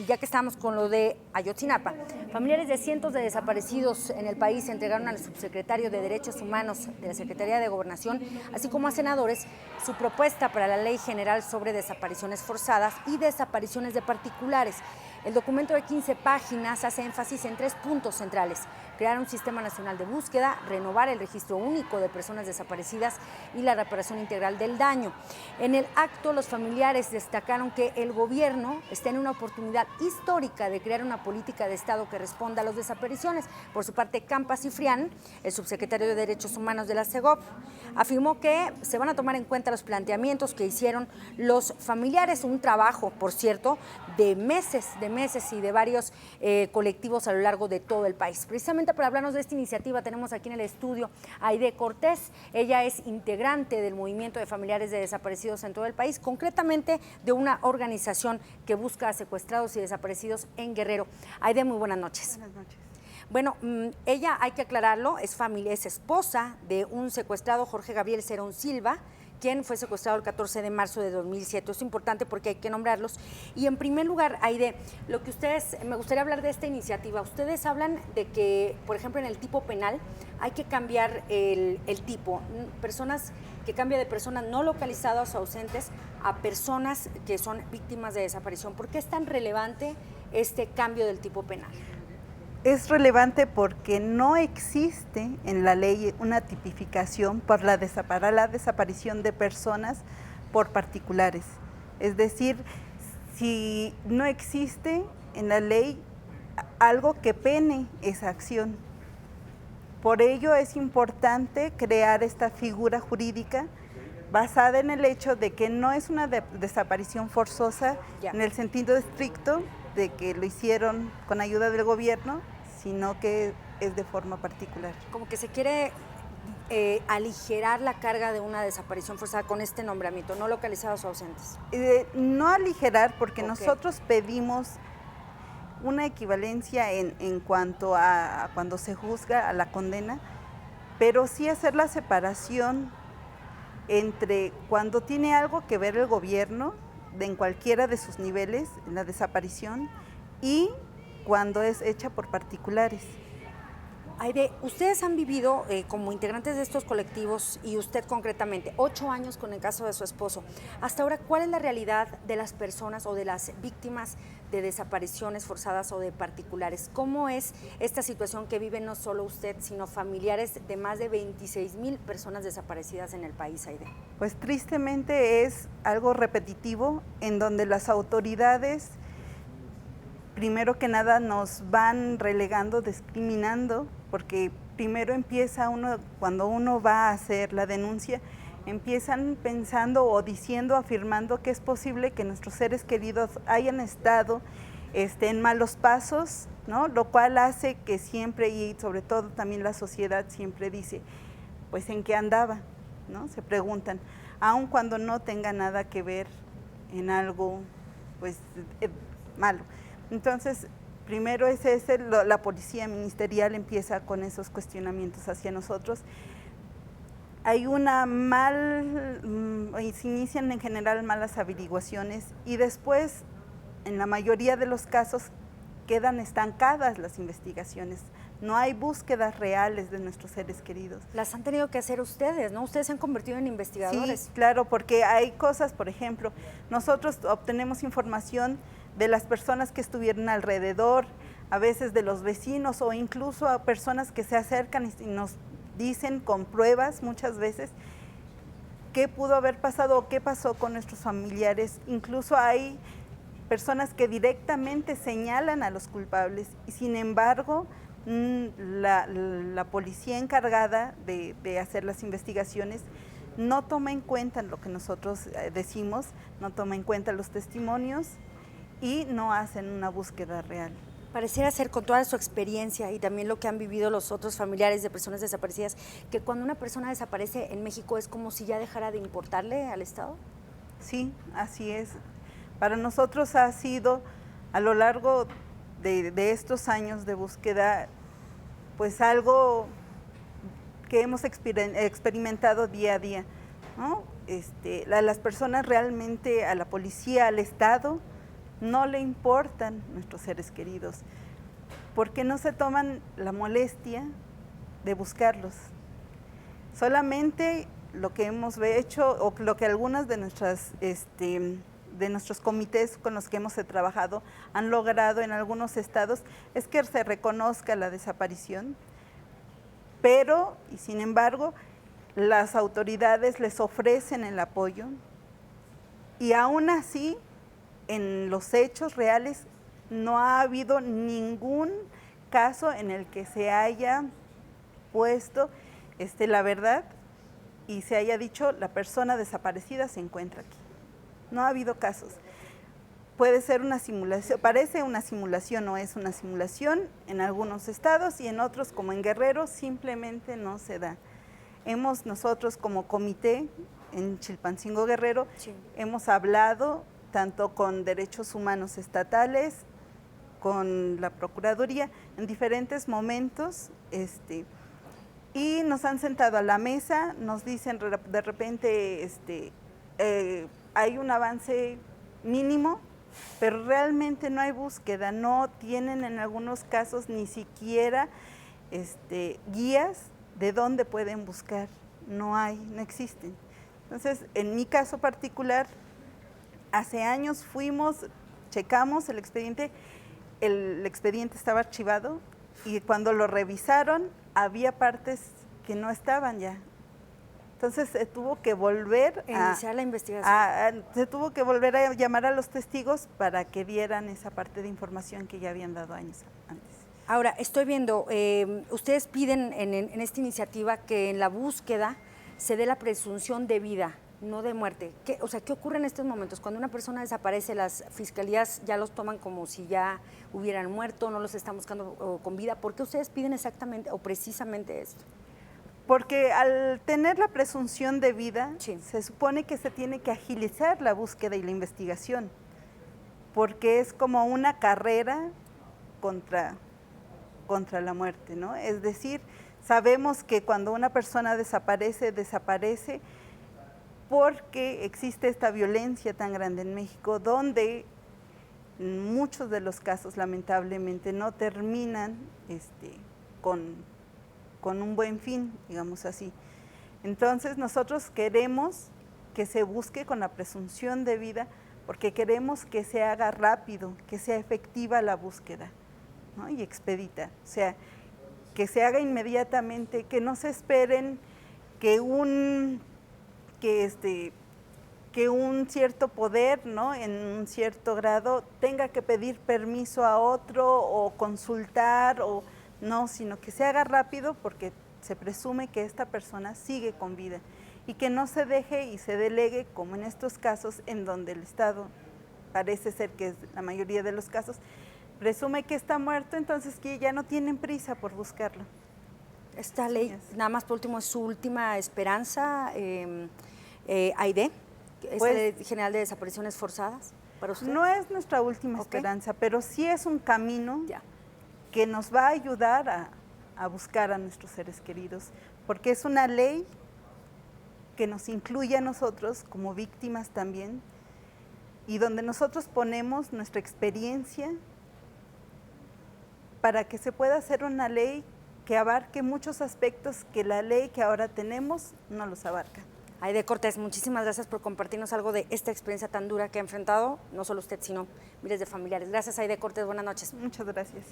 ya que estamos con lo de Ayotzinapa, familiares de cientos de desaparecidos en el país entregaron al subsecretario de Derechos Humanos de la Secretaría de Gobernación, así como a senadores, su propuesta para la Ley General sobre Desapariciones Forzadas y Desapariciones de Particulares. El documento de 15 páginas hace énfasis en 3 puntos centrales: crear un sistema nacional de búsqueda, renovar el registro único de personas desaparecidas y la reparación integral del daño. En el acto, los familiares destacaron que el gobierno está en una oportunidad histórica de crear una política de Estado que responda a las desapariciones. Por su parte, Campas Cifrián, el subsecretario de Derechos Humanos de la CEGOP, afirmó que se van a tomar en cuenta los planteamientos que hicieron los familiares, un trabajo, por cierto, de meses y de varios colectivos a lo largo de todo el país. Precisamente para hablarnos de esta iniciativa tenemos aquí en el estudio a Aide Cortés. Ella es integrante del Movimiento de Familiares de Desaparecidos en todo el país, concretamente de una organización que busca a secuestrados y desaparecidos en Guerrero. Aide, muy buenas noches. Buenas noches. Bueno, ella, hay que aclararlo, es esposa de un secuestrado, Jorge Gabriel Cerón Silva, quien fue secuestrado el 14 de marzo de 2007. Es importante porque hay que nombrarlos. Y en primer lugar, Aide, me gustaría hablar de esta iniciativa. Ustedes hablan de que, por ejemplo, en el tipo penal hay que cambiar el tipo. Personas que cambia de personas no localizadas o ausentes a personas que son víctimas de desaparición. ¿Por qué es tan relevante este cambio del tipo penal? Es relevante porque no existe en la ley una tipificación para la desaparición de personas por particulares. Es decir, si no existe en la ley algo que pene esa acción. Por ello es importante crear esta figura jurídica basada en el hecho de que no es una desaparición forzosa en el sentido estricto de que lo hicieron con ayuda del gobierno, sino que es de forma particular. Como que se quiere aligerar la carga de una desaparición forzada con este nombramiento, no localizados o ausentes. No aligerar, porque nosotros pedimos una equivalencia en cuanto a cuando se juzga a la condena, pero sí hacer la separación entre cuando tiene algo que ver el gobierno en cualquiera de sus niveles, en la desaparición, y cuando es hecha por particulares. Aide, ustedes han vivido como integrantes de estos colectivos, y usted concretamente, 8 años con el caso de su esposo. Hasta ahora, ¿cuál es la realidad de las personas o de las víctimas de desapariciones forzadas o de particulares? ¿Cómo es esta situación que vive no solo usted, sino familiares de más de 26,000 personas desaparecidas en el país, Aide? Pues tristemente es algo repetitivo, en donde las autoridades, primero que nada, nos van relegando, discriminando, porque primero empieza cuando uno va a hacer la denuncia, empiezan pensando o diciendo, afirmando que es posible que nuestros seres queridos hayan estado en malos pasos, ¿no? Lo cual hace que siempre, y sobre todo también la sociedad siempre dice, pues ¿en qué andaba?, ¿no? Se preguntan, aun cuando no tenga nada que ver en algo pues malo. Entonces, primero la policía ministerial empieza con esos cuestionamientos hacia nosotros. Hay se inician en general malas averiguaciones y después, en la mayoría de los casos, quedan estancadas las investigaciones. No hay búsquedas reales de nuestros seres queridos. Las han tenido que hacer ustedes, ¿no? Ustedes se han convertido en investigadores. Sí, claro, porque hay cosas, por ejemplo, nosotros obtenemos información de las personas que estuvieron alrededor, a veces de los vecinos o incluso a personas que se acercan y nos dicen con pruebas muchas veces qué pudo haber pasado o qué pasó con nuestros familiares. Incluso hay personas que directamente señalan a los culpables y sin embargo la policía encargada de hacer las investigaciones no toma en cuenta lo que nosotros decimos, no toma en cuenta los testimonios y no hacen una búsqueda real. Pareciera ser, con toda su experiencia y también lo que han vivido los otros familiares de personas desaparecidas, que cuando una persona desaparece en México es como si ya dejara de importarle al Estado. Sí, así es. Para nosotros ha sido, a lo largo de estos años de búsqueda, pues algo que hemos experimentado día a día, ¿no? Las personas realmente, a la policía, al Estado, no le importan nuestros seres queridos, porque no se toman la molestia de buscarlos. Solamente lo que hemos hecho, o lo que algunas de nuestros comités con los que hemos trabajado han logrado en algunos estados, es que se reconozca la desaparición, pero, y sin embargo, las autoridades les ofrecen el apoyo, y aún así, en los hechos reales, no ha habido ningún caso en el que se haya puesto la verdad y se haya dicho la persona desaparecida se encuentra aquí. No ha habido casos. Puede ser una simulación, parece una simulación o es una simulación en algunos estados, y en otros, como en Guerrero, simplemente no se da. Nosotros como comité en Chilpancingo Guerrero, Sí. hemos hablado tanto con derechos humanos estatales, con la Procuraduría, en diferentes momentos, y nos han sentado a la mesa, nos dicen de repente, hay un avance mínimo, pero realmente no hay búsqueda, no tienen en algunos casos ni siquiera guías de dónde pueden buscar, no hay, no existen. Entonces, en mi caso particular, hace años fuimos, checamos el expediente estaba archivado, y cuando lo revisaron había partes que no estaban ya. Entonces se tuvo que volver iniciar la investigación. se tuvo que volver a llamar a los testigos para que dieran esa parte de información que ya habían dado años antes. Ahora, estoy viendo, ustedes piden en esta iniciativa que en la búsqueda se dé la presunción de vida, no de muerte. ¿Qué ocurre en estos momentos? Cuando una persona desaparece, las fiscalías ya los toman como si ya hubieran muerto, no los están buscando con vida. ¿Por qué ustedes piden exactamente o precisamente esto? Porque al tener la presunción de vida, sí, se supone que se tiene que agilizar la búsqueda y la investigación, porque es como una carrera contra la muerte, ¿no? Es decir, sabemos que cuando una persona desaparece porque existe esta violencia tan grande en México, donde muchos de los casos lamentablemente no terminan con un buen fin, digamos así. Entonces nosotros queremos que se busque con la presunción de vida, porque queremos que se haga rápido, que sea efectiva la búsqueda, ¿no? Y expedita, o sea, que se haga inmediatamente, que no se esperen que un cierto poder, ¿no?, en un cierto grado tenga que pedir permiso a otro o consultar, o no, sino que se haga rápido, porque se presume que esta persona sigue con vida, y que no se deje y se delegue, como en estos casos en donde el Estado, parece ser que es la mayoría de los casos, presume que está muerto, entonces que ya no tienen prisa por buscarlo. Esta ley, nada más por último, es su última esperanza, Aide, ¿es la Ley General de Desapariciones Forzadas para usted? No es nuestra última esperanza, pero sí es un camino que nos va a ayudar a buscar a nuestros seres queridos, porque es una ley que nos incluye a nosotros como víctimas también, y donde nosotros ponemos nuestra experiencia para que se pueda hacer una ley que abarque muchos aspectos que la ley que ahora tenemos no los abarca. Aide Cortés, muchísimas gracias por compartirnos algo de esta experiencia tan dura que ha enfrentado, no solo usted, sino miles de familiares. Gracias, Aide Cortés, buenas noches. Muchas gracias.